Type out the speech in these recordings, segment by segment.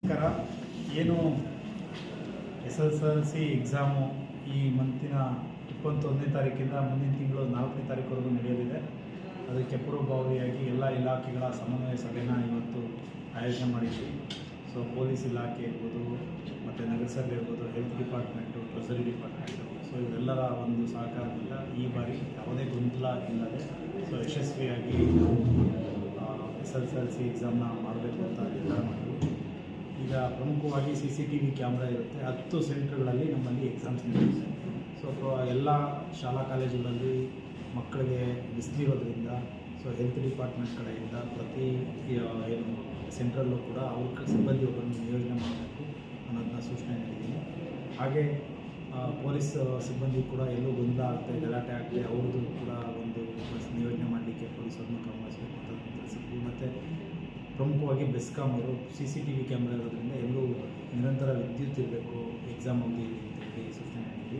ನಮಸ್ಕಾರ. ಏನು SSLC exam ಈ ಮಂತಿನ 21ನೇ ತಾರೀಕಿಂದ ಮುಂದಿನ ತಿಂಗಳು 4ನೇ ತಾರೀಕುವರೆಗೂ ನಡೆಯಲಿದೆ. ಅದಕ್ಕೆ ಪೂರ್ವಭಾವಿಯಾಗಿ ಎಲ್ಲ ಇಲಾಖೆಗಳ ಸಮನ್ವಯ ಸಭೆನ ಇವತ್ತು ಆಯೋಜನೆ ಮಾಡಿದ್ವಿ. ಸೊ ಪೊಲೀಸ್ ಇಲಾಖೆ ಇರ್ಬೋದು, ಮತ್ತು ನಗರಸಭೆ ಇರ್ಬೋದು, health department, treasury department, so ಇವರೆಲ್ಲರ ಒಂದು ಸಹಕಾರದಿಂದ ಈ ಬಾರಿ ಯಾವುದೇ ಗೊಂದಲ ಇಲ್ಲದೆ ಸೊ ಯಶಸ್ವಿಯಾಗಿ SSLC ಎಕ್ಸಾಮ್ನ ಮಾಡಬೇಕು ಅಂತ ನಿರ್ಧಾರ ಮಾಡಿದ್ವಿ. ಈಗ ಪ್ರಮುಖವಾಗಿ CCTV ಕ್ಯಾಮ್ರಾ ಇರುತ್ತೆ. 10 ಸೆಂಟ್ರ್ಗಳಲ್ಲಿ ನಮ್ಮಲ್ಲಿ ಎಕ್ಸಾಮ್ಸ್ ನಡೆಯುತ್ತೆ. ಸೊ ಎಲ್ಲ ಶಾಲಾ ಕಾಲೇಜುಗಳಲ್ಲಿ ಮಕ್ಕಳಿಗೆ ಬಿಸಿಲಿರೋದ್ರಿಂದ ಸೊ ಹೆಲ್ತ್ ಡಿಪಾರ್ಟ್ಮೆಂಟ್ ಕಡೆಯಿಂದ ಪ್ರತಿ ಏನು ಸೆಂಟ್ರಲ್ಲೂ ಕೂಡ ಅವ್ರ ಸಿಬ್ಬಂದಿಗಳನ್ನು ನಿಯೋಜನೆ ಮಾಡಬೇಕು ಅನ್ನೋದನ್ನ ಸೂಚನೆ ನೀಡಿದ್ದೀನಿ. ಹಾಗೆ ಪೊಲೀಸ್ ಸಿಬ್ಬಂದಿ ಕೂಡ ಎಲ್ಲೂ ಗೊಂದಲ ಆಗ್ತದೆ, ಗಲಾಟೆ ಆಗ್ತದೆ, ಅವ್ರದ್ದು ಕೂಡ ಒಂದು ನಿಯೋಜನೆ ಮಾಡಲಿಕ್ಕೆ ಪೊಲೀಸರನ್ನು ಗಮನಿಸಬೇಕು ಅಂತ ತಿಳಿಸಿದ್ವಿ. ಮತ್ತು ಪ್ರಮುಖವಾಗಿ ಬೆಸ್ಕಾಂ ಅವರು CCTV ಕ್ಯಾಮ್ರಾ ಇರೋದ್ರಿಂದ ಎಲ್ಲೂ ನಿರಂತರ ವಿದ್ಯುತ್ ಇರಬೇಕು ಎಕ್ಸಾಮ್ ಅವಧಿಯಲ್ಲಿ ಅಂತೇಳಿ ಸೂಚನೆ ನೀಡಿದ್ವಿ.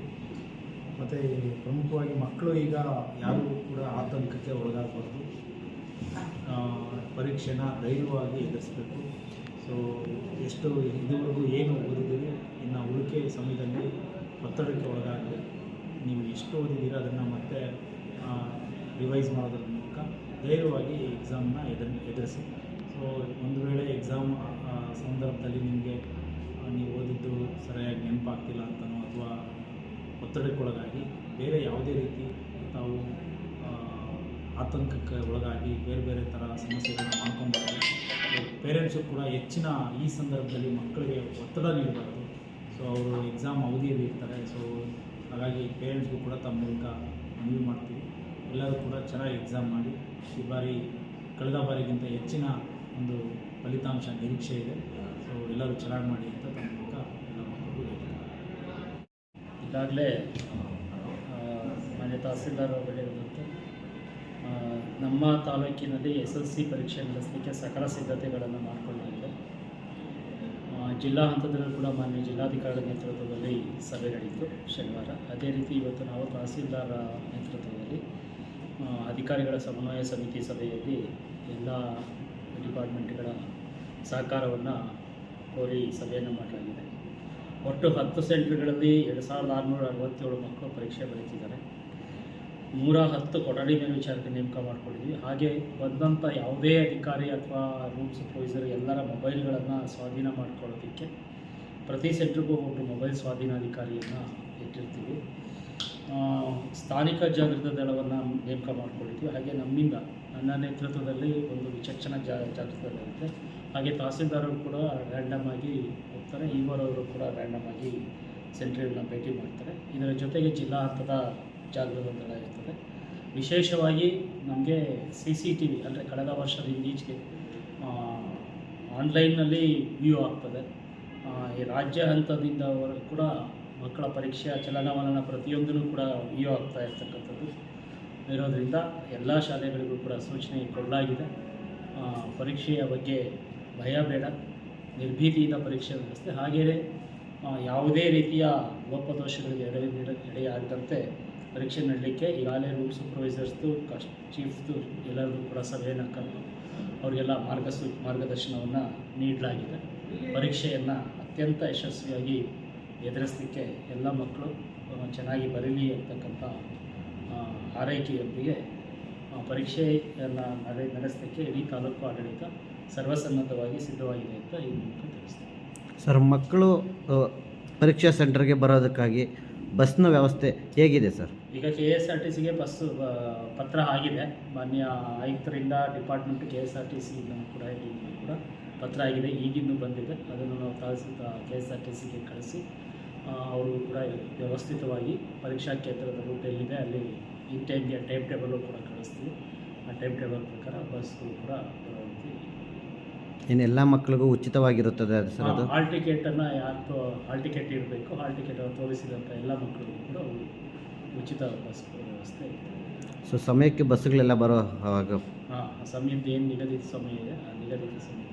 ಮತ್ತು ಪ್ರಮುಖವಾಗಿ ಮಕ್ಕಳು ಈಗ ಯಾರೂ ಕೂಡ ಆತಂಕಕ್ಕೆ ಒಳಗಾಗಬಾರ್ದು. ಪರೀಕ್ಷೆನ ಧೈರ್ಯವಾಗಿ ಎದುರಿಸಬೇಕು. ಸೊ ಎಷ್ಟು ಇದುವರೆಗೂ ಏನು ಓದಿದ್ದೀರಿ, ಇನ್ನು ಉಳಿಕೆ ಸಮಯದಲ್ಲಿ ಒತ್ತಡಕ್ಕೆ ಒಳಗಾಗಿ ನೀವು ಎಷ್ಟು ಓದಿದ್ದೀರಿ ಅದನ್ನು ಮತ್ತೆ ರಿವೈಸ್ ಮಾಡೋದ್ರ ಮೂಲಕ ಧೈರ್ಯವಾಗಿ ಎಕ್ಸಾಮ್ನ ಎದುರಿಸಿ. ಸೊ ಒಂದು ವೇಳೆ ಎಕ್ಸಾಮ್ ಸಂದರ್ಭದಲ್ಲಿ ನಿಮಗೆ ನೀವು ಓದಿದ್ದು ಸರಿಯಾಗಿ ನೆನಪಾಗ್ತಿಲ್ಲ ಅಂತನೋ ಅಥವಾ ಒತ್ತಡಕ್ಕೊಳಗಾಗಿ ಬೇರೆ ಯಾವುದೇ ರೀತಿ ತಾವು ಆತಂಕಕ್ಕೆ ಒಳಗಾಗಿ ಬೇರೆ ಬೇರೆ ಥರ ಸಮಸ್ಯೆಗಳನ್ನ ಮಾಡ್ಕೊಂಡ್ಬಾರ್ದು. ಪೇರೆಂಟ್ಸು ಕೂಡ ಹೆಚ್ಚಿನ ಈ ಸಂದರ್ಭದಲ್ಲಿ ಮಕ್ಕಳಿಗೆ ಒತ್ತಡ ನೀಡಬಾರ್ದು. ಸೊ ಅವರು ಎಕ್ಸಾಮ್ ಅವಧಿಯಲ್ಲಿ ಇರ್ತಾರೆ. ಸೊ ಹಾಗಾಗಿ ಪೇರೆಂಟ್ಸ್ಗೂ ಕೂಡ ತಮ್ಮ ಮೂಲಕ ಮನವಿ ಮಾಡ್ತೀವಿ, ಎಲ್ಲರೂ ಕೂಡ ಚೆನ್ನಾಗಿ ಎಕ್ಸಾಮ್ ಮಾಡಿ ಈ ಬಾರಿ ಕಳೆದ ಬಾರಿಗಿಂತ ಹೆಚ್ಚಿನ ಒಂದು ಫಲಿತಾಂಶ ನಿರೀಕ್ಷೆ ಇದೆ. ಸೊ ಎಲ್ಲರೂ ಚೆನ್ನಾಗಿ ಮಾಡಿ ಅಂತ ತಮ್ಮ ಮೂಲಕ ಎಲ್ಲ ಮಕ್ಕಳಿಗೂ ಹೇಳ್ತಾರೆ. ಈಗಾಗಲೇ ಮಾನ್ಯ ತಹಸೀಲ್ದಾರ್ ಅವರು ಹೇಳಿದಂತೆ ನಮ್ಮ ತಾಲೂಕಿನಲ್ಲಿ SSLC ಪರೀಕ್ಷೆ ನಡೆಸಲಿಕ್ಕೆ ಸಕಲ ಸಿದ್ಧತೆಗಳನ್ನು ಮಾಡಿಕೊಳ್ಳಲಾಗಿದೆ. ಜಿಲ್ಲಾ ಹಂತದಲ್ಲೂ ಕೂಡ ಮಾನ್ಯ ಜಿಲ್ಲಾಧಿಕಾರಿ ನೇತೃತ್ವದಲ್ಲಿ ಸಭೆ ನಡೆಯಿತು ಶನಿವಾರ. ಅದೇ ರೀತಿ ಇವತ್ತು ನಾವು ತಹಸೀಲ್ದಾರ್ ನೇತೃತ್ವದಲ್ಲಿ ಅಧಿಕಾರಿಗಳ ಸಮನ್ವಯ ಸಮಿತಿ ಸಭೆಯಲ್ಲಿ ಎಲ್ಲ ಡಿಪಾರ್ಟ್ಮೆಂಟ್ಗಳ ಸಹಕಾರವನ್ನು ಕೋರಿ ಸಭೆಯನ್ನು ಮಾಡಲಾಗಿದೆ. ಒಟ್ಟು 10 ಸೆಂಟ್ರ್ಗಳಲ್ಲಿ 2667 ಮಕ್ಕಳು ಪರೀಕ್ಷೆ ಬರೀತಿದ್ದಾರೆ. 110 ಕೊಠಡಿ ಮೇಲ್ವಿಚಾರಕ ನೇಮಕ ಮಾಡ್ಕೊಂಡಿದ್ವಿ. ಹಾಗೆ ಬಂದಂಥ ಯಾವುದೇ ಅಧಿಕಾರಿ ಅಥವಾ ರೂಮ್ ಸೂಪರ್ವೈಸರ್ ಎಲ್ಲರ ಮೊಬೈಲ್ಗಳನ್ನು ಸ್ವಾಧೀನ ಮಾಡ್ಕೊಳ್ಳೋದಕ್ಕೆ ಪ್ರತಿ ಸೆಂಟ್ರಿಗೂ ಒಬ್ಬರು ಮೊಬೈಲ್ ಸ್ವಾಧೀನಾಧಿಕಾರಿಯನ್ನು ಇಟ್ಟಿರ್ತೀವಿ. ಸ್ಥಾನಿಕ ಜಾಗೃತ ದಳವನ್ನು ನೇಮಕ ಮಾಡ್ಕೊಂಡಿದ್ವಿ. ಹಾಗೆ ನಮ್ಮಿಂದ ನನ್ನ ನೇತೃತ್ವದಲ್ಲಿ ಒಂದು ವಿಚಕ್ಷಣ ಜಾಗೃತ ದಳ ಇರುತ್ತೆ. ಹಾಗೆ ತಹಸೀಲ್ದಾರರು ಕೂಡ ರ್ಯಾಂಡಮ್ ಆಗಿ ಹೋಗ್ತಾರೆ, ಈವರವರು ಕೂಡ ರ್ಯಾಂಡಮ್ ಆಗಿ ಸೆಂಟ್ರಿಗಳನ್ನ ಭೇಟಿ ಮಾಡ್ತಾರೆ. ಇದರ ಜೊತೆಗೆ ಜಿಲ್ಲಾ ಹಂತದ ಜಾಗೃತ ದಳ ಇರ್ತದೆ. ವಿಶೇಷವಾಗಿ ನಮಗೆ CCTV ಅಂದರೆ ಕಳೆದ ವರ್ಷದಿಂದ ಈಚೆಗೆ ಆನ್ಲೈನ್ನಲ್ಲಿ ವ್ಯೂ ಆಗ್ತದೆ. ಈ ರಾಜ್ಯ ಹಂತದಿಂದವರೆಗೂ ಕೂಡ ಮಕ್ಕಳ ಪರೀಕ್ಷೆಯ ಚಲನವಲನ ಪ್ರತಿಯೊಂದೂ ಕೂಡ ವ್ಯೂ ಆಗ್ತಾ ಇರ್ತಕ್ಕಂಥದ್ದು ಇರೋದರಿಂದ ಎಲ್ಲ ಶಾಲೆಗಳಿಗೂ ಕೂಡ ಸೂಚನೆ ಕೊಡಲಾಗಿದೆ. ಪರೀಕ್ಷೆಯ ಬಗ್ಗೆ ಭಯ ಬೇಡ, ನಿರ್ಭೀತಿಯಿಂದ ಪರೀಕ್ಷೆ ವ್ಯವಸ್ಥೆ. ಹಾಗೆಯೇ ಯಾವುದೇ ರೀತಿಯ ಲೋಪದೋಷಗಳಿಗೆ ಎಡೆಯಾಗದಂತೆ ಪರೀಕ್ಷೆ ನಡೆಯಲಿಕ್ಕೆ ಈಗಾಗಲೇ ರೂಮ್ ಸೂಪರ್ವೈಸರ್ಸ್ದು ಚೀಫ್ದು ಎಲ್ಲರಿಗೂ ಕೂಡ ಸಭೆಯನ್ನು ಕರೆದು ಅವರಿಗೆಲ್ಲ ಮಾರ್ಗದರ್ಶನವನ್ನು ನೀಡಲಾಗಿದೆ. ಪರೀಕ್ಷೆಯನ್ನು ಅತ್ಯಂತ ಯಶಸ್ವಿಯಾಗಿ ಎದುರಿಸಲಿಕ್ಕೆ ಎಲ್ಲ ಮಕ್ಕಳು ಚೆನ್ನಾಗಿ ಬರೀಲಿ ಅಂತಕ್ಕಂಥ ಆರೈಕೆಯೊಂದಿಗೆ ಪರೀಕ್ಷೆಯನ್ನು ನಡೆಸಲಿಕ್ಕೆ ಇಡೀ ತಾಲೂಕು ಆಡಳಿತ ಸರ್ವಸನ್ನದ್ಧವಾಗಿ ಸಿದ್ಧವಾಗಿದೆ ಅಂತ ಈ ಮೂಲಕ ತಿಳಿಸ್ತೀನಿ. ಸರ್, ಮಕ್ಕಳು ಪರೀಕ್ಷಾ ಸೆಂಟರ್ಗೆ ಬರೋದಕ್ಕಾಗಿ ಬಸ್ನ ವ್ಯವಸ್ಥೆ ಹೇಗಿದೆ ಸರ್? ಈಗ KSRTCಗೆ ಬಸ್ಸು ಪತ್ರ ಆಗಿದೆ. ಮಾನ್ಯ ಆಯುಕ್ತರಿಂದ ಡಿಪಾರ್ಟ್ಮೆಂಟ್ KSRTCಯಿಂದ ಕೂಡ ಪತ್ರ ಆಗಿದೆ, ಈಗಿನ್ನೂ ಬಂದಿದೆ. ಅದನ್ನು ನಾವು KSRTCಗೆ ಕಳಿಸಿ ಅವರು ಕೂಡ ವ್ಯವಸ್ಥಿತವಾಗಿ ಪರೀಕ್ಷಾ ಕೇಂದ್ರದ ರೂಟ್ ಎಲ್ಲಿದೆ ಅಲ್ಲಿ ಈ ಟೈಮ್ಗೆ ಟೈಮ್ ಟೇಬಲ್ಲು ಕೂಡ ಕಳಿಸ್ತೀವಿ. ಆ ಟೈಮ್ ಟೇಬಲ್ ಪ್ರಕಾರ ಬಸ್ಗಳು ಕೂಡ ಬರುವಂತೆ. ಇನ್ನು ಎಲ್ಲ ಮಕ್ಕಳಿಗೂ ಉಚಿತವಾಗಿರುತ್ತದೆ ಸರ್ ಅದು? ಹಾಲ್ ಟಿಕೆಟನ್ನು ಯಾರು ಹಾಲ್ ಟಿಕೆಟ್ ಇರಬೇಕು, ಹಾಲ್ ಟಿಕೆಟನ್ನು ತೋರಿಸಿದಂಥ ಎಲ್ಲ ಮಕ್ಕಳಿಗೂ ಕೂಡ ಉಚಿತ ಬಸ್ ವ್ಯವಸ್ಥೆ ಇದೆ. ಸೊ ಸಮಯಕ್ಕೆ ಬಸ್ಸುಗಳೆಲ್ಲ ಬರೋ ಸಮಯದ ಏನು ನಿಗದಿತ ಸಮಯ ಇದೆ ಆ ನಿಗದಿತ ಸಮಯ